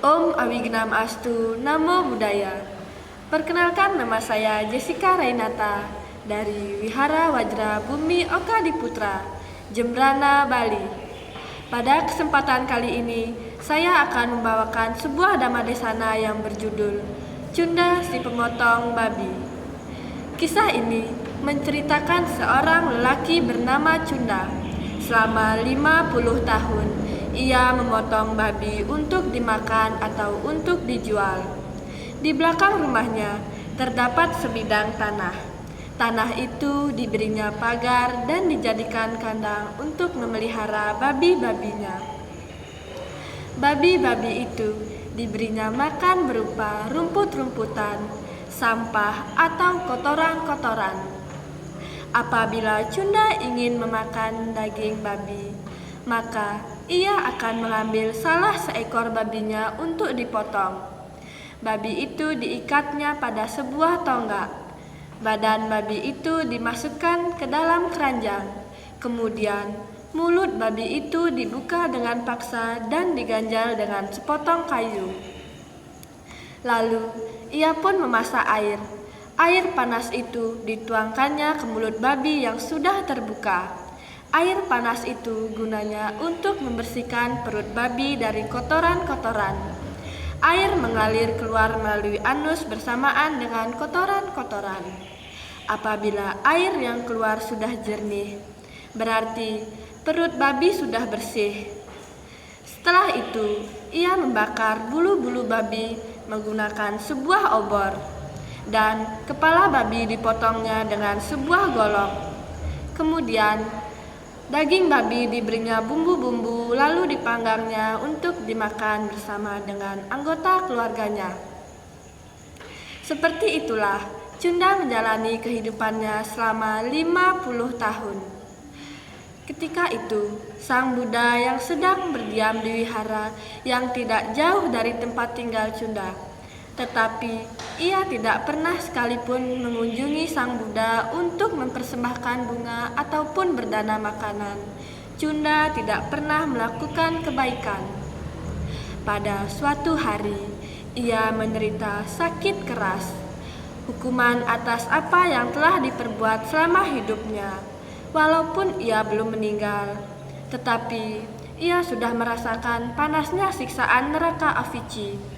Om Awignam Astu, Namo Buddhaya. Perkenalkan, nama saya Jessica Rainata dari Wihara Wajra Bumi Okadiputra, Jembrana, Bali. Pada kesempatan kali ini, saya akan membawakan sebuah dhammadesana yang berjudul Cunda si Pemotong Babi. Kisah ini menceritakan seorang lelaki bernama Cunda. Selama 50 tahun, ia memotong babi untuk dimakan atau untuk dijual. Di belakang rumahnya terdapat sebidang tanah. Tanah itu diberinya pagar dan dijadikan kandang untuk memelihara babi-babinya. Babi-babi itu diberinya makan berupa rumput-rumputan, sampah atau kotoran-kotoran. Apabila Cunda ingin memakan daging babi, maka ia akan mengambil salah seekor babinya untuk dipotong. Babi itu diikatnya pada sebuah tonggak. Badan babi itu dimasukkan ke dalam keranjang. Kemudian mulut babi itu dibuka dengan paksa dan diganjal dengan sepotong kayu. Lalu ia pun memasak air. Air panas itu dituangkannya ke mulut babi yang sudah terbuka. Air panas itu gunanya untuk membersihkan perut babi dari kotoran-kotoran. Air mengalir keluar melalui anus bersamaan dengan kotoran-kotoran. Apabila air yang keluar sudah jernih, berarti perut babi sudah bersih. Setelah itu, ia membakar bulu-bulu babi menggunakan sebuah obor, dan kepala babi dipotongnya dengan sebuah golok. Kemudian daging babi diberinya bumbu-bumbu lalu dipanggangnya untuk dimakan bersama dengan anggota keluarganya. Seperti itulah Cunda menjalani kehidupannya selama 50 tahun. Ketika itu, Sang Buddha yang sedang berdiam di wihara yang tidak jauh dari tempat tinggal Cunda. Tetapi ia tidak pernah sekalipun mengunjungi Sang Buddha untuk mempersembahkan bunga ataupun berdana makanan. Cunda tidak pernah melakukan kebaikan. Pada suatu hari, ia menderita sakit keras. Hukuman atas apa yang telah diperbuat selama hidupnya. Walaupun ia belum meninggal, tetapi ia sudah merasakan panasnya siksaan neraka Avici.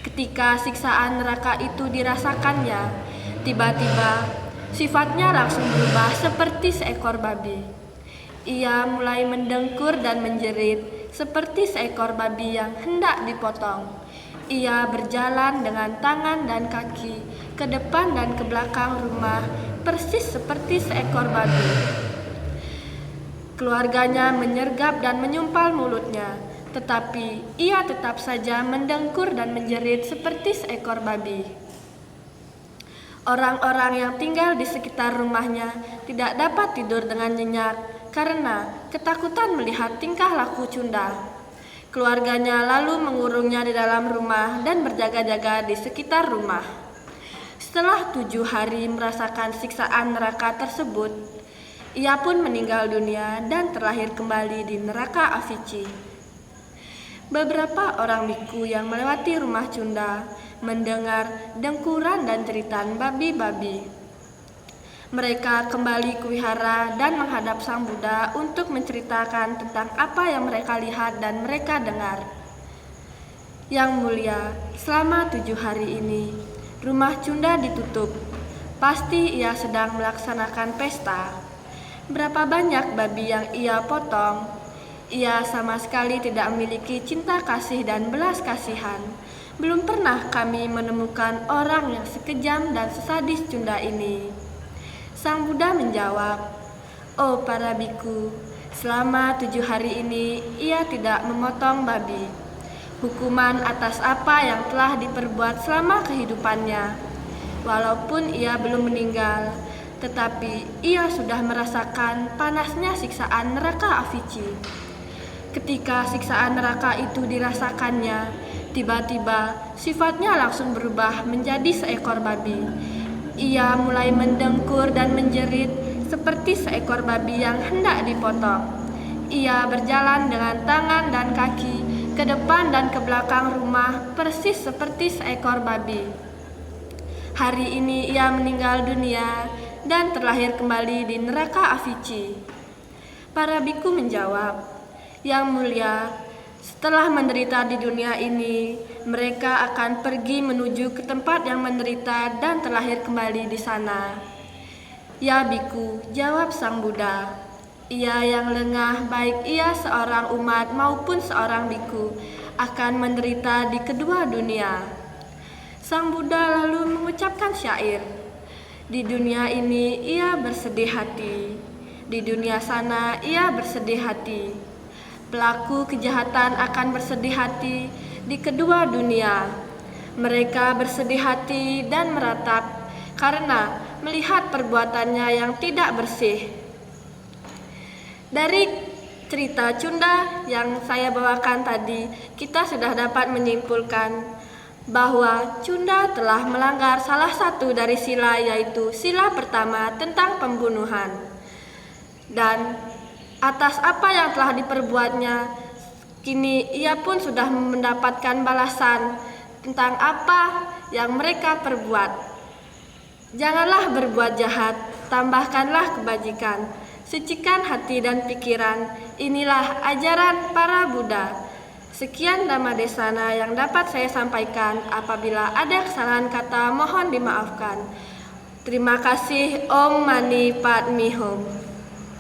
Ketika siksaan neraka itu dirasakannya, tiba-tiba sifatnya langsung berubah seperti seekor babi. Ia mulai mendengkur dan menjerit seperti seekor babi yang hendak dipotong. Ia berjalan dengan tangan dan kaki ke depan dan ke belakang rumah, persis seperti seekor babi. Keluarganya menyergap dan menyumpal mulutnya, tetapi ia tetap saja mendengkur dan menjerit seperti seekor babi. Orang-orang yang tinggal di sekitar rumahnya tidak dapat tidur dengan nyenyak karena ketakutan melihat tingkah laku Cunda. Keluarganya lalu mengurungnya di dalam rumah dan berjaga-jaga di sekitar rumah. Setelah 7 hari merasakan siksaan neraka tersebut, ia pun meninggal dunia dan terlahir kembali di neraka Avici. Beberapa orang biku yang melewati rumah Cunda mendengar dengkuran dan jeritan babi-babi. Mereka kembali ke wihara dan menghadap Sang Buddha untuk menceritakan tentang apa yang mereka lihat dan mereka dengar. Yang mulia, selama 7 hari ini, rumah Cunda ditutup. Pasti ia sedang melaksanakan pesta. Berapa banyak babi yang ia potong? Ia sama sekali tidak memiliki cinta kasih dan belas kasihan. Belum pernah kami menemukan orang yang sekejam dan sesadis Cunda ini. Sang Buddha menjawab, "Oh para biku, selama 7 hari ini ia tidak memotong babi. Hukuman atas apa yang telah diperbuat selama kehidupannya. Walaupun ia belum meninggal, tetapi ia sudah merasakan panasnya siksaan neraka Avici. Ketika siksaan neraka itu dirasakannya, tiba-tiba sifatnya langsung berubah menjadi seekor babi. Ia mulai mendengkur dan menjerit seperti seekor babi yang hendak dipotong. Ia berjalan dengan tangan dan kaki ke depan dan ke belakang rumah persis seperti seekor babi. Hari ini ia meninggal dunia dan terlahir kembali di neraka Avici. Para biku menjawab, "Yang mulia, setelah menderita di dunia ini, mereka akan pergi menuju ke tempat yang menderita dan terlahir kembali di sana." "Ya biku," jawab Sang Buddha, "ia yang lengah, baik ia seorang umat maupun seorang biku, akan menderita di kedua dunia." Sang Buddha lalu mengucapkan syair, "Di dunia ini ia bersedih hati, di dunia sana ia bersedih hati. Pelaku kejahatan akan bersedih hati di kedua dunia. Mereka bersedih hati dan meratap karena melihat perbuatannya yang tidak bersih." Dari cerita Cunda yang saya bawakan tadi, kita sudah dapat menyimpulkan bahwa Cunda telah melanggar salah satu dari sila, yaitu sila pertama tentang pembunuhan. Dan atas apa yang telah diperbuatnya, kini ia pun sudah mendapatkan balasan tentang apa yang mereka perbuat. Janganlah berbuat jahat, tambahkanlah kebajikan. Sucikan hati dan pikiran, inilah ajaran para Buddha. Sekian Dhamma Desana yang dapat saya sampaikan. Apabila ada kesalahan kata, mohon dimaafkan. Terima kasih. Om Mani Padme Hum.